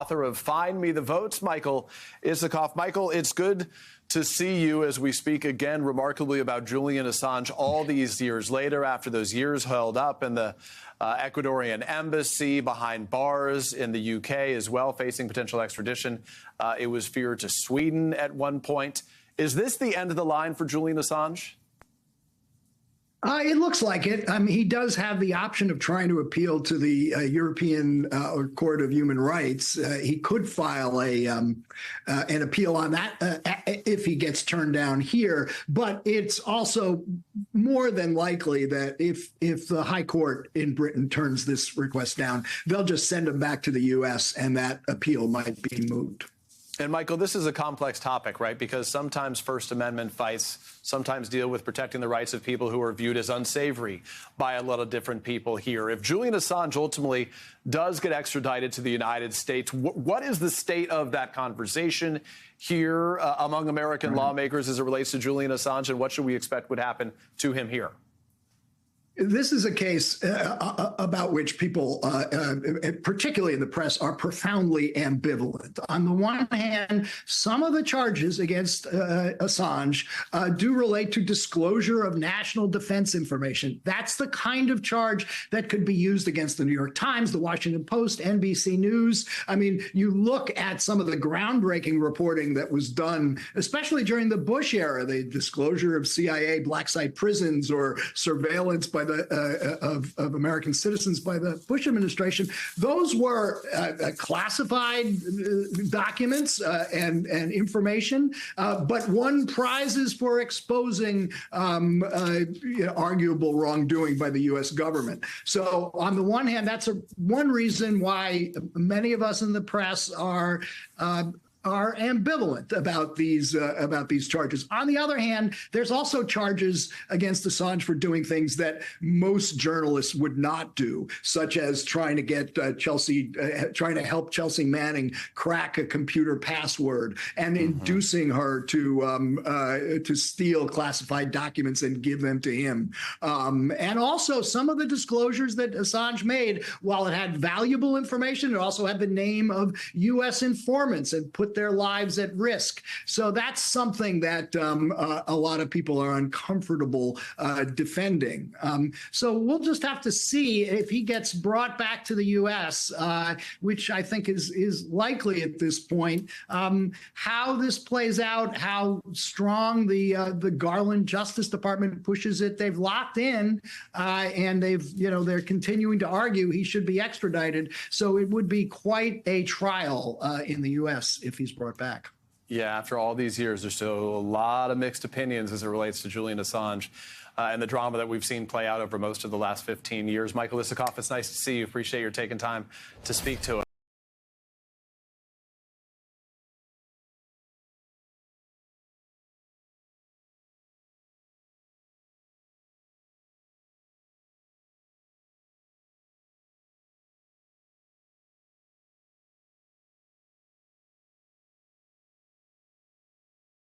Author of Find Me the Votes, Michael Isikoff. Michael, it's good to see you as we speak again remarkably about Julian Assange all these years later, after those years held up in the Ecuadorian embassy, behind bars in the UK as well, facing potential extradition. It was feared to Sweden at one point. Is this the end of the line for Julian Assange? It looks like it. I mean, he does have the option of trying to appeal to the European Court of Human Rights. He could file an appeal on that if he gets turned down here. But it's also more than likely that if the High Court in Britain turns this request down, they'll just send him back to the U.S. and that appeal might be moot. And Michael, this is a complex topic, right? Because sometimes First Amendment fights sometimes deal with protecting the rights of people who are viewed as unsavory by a lot of different people here. If Julian Assange ultimately does get extradited to the United States, what is the state of that conversation here among American lawmakers as it relates to Julian Assange, and what should we expect would happen to him here? This is a case about which people, particularly in the press, are profoundly ambivalent. On the one hand, some of the charges against Assange do relate to disclosure of national defense information. That's the kind of charge that could be used against the New York Times, the Washington Post, NBC News. I mean, you look at some of the groundbreaking reporting that was done, especially during the Bush era, the disclosure of CIA black site prisons or surveillance by of American citizens by the Bush administration. Those were classified documents and information, but won prizes for exposing arguable wrongdoing by the U.S. government. So on the one hand, that's one reason why many of us in the press are ambivalent about these charges. On the other hand, there's also charges against Assange for doing things that most journalists would not do, such as trying to get trying to help Chelsea Manning crack a computer password and inducing her to steal classified documents and give them to him. And also some of the disclosures that Assange made, while it had valuable information, it also had the name of U.S. informants and put their lives at risk. So that's something that a lot of people are uncomfortable defending. So we'll just have to see if he gets brought back to the U.S., which I think is likely at this point, how this plays out, how strong the Garland Justice Department pushes it. They've locked in and they're continuing to argue he should be extradited. So it would be quite a trial in the U.S. if he's brought back. Yeah, after all these years, there's still a lot of mixed opinions as it relates to Julian Assange and the drama that we've seen play out over most of the last 15 years. Michael Isikoff, it's nice to see you. Appreciate your taking time to speak to us.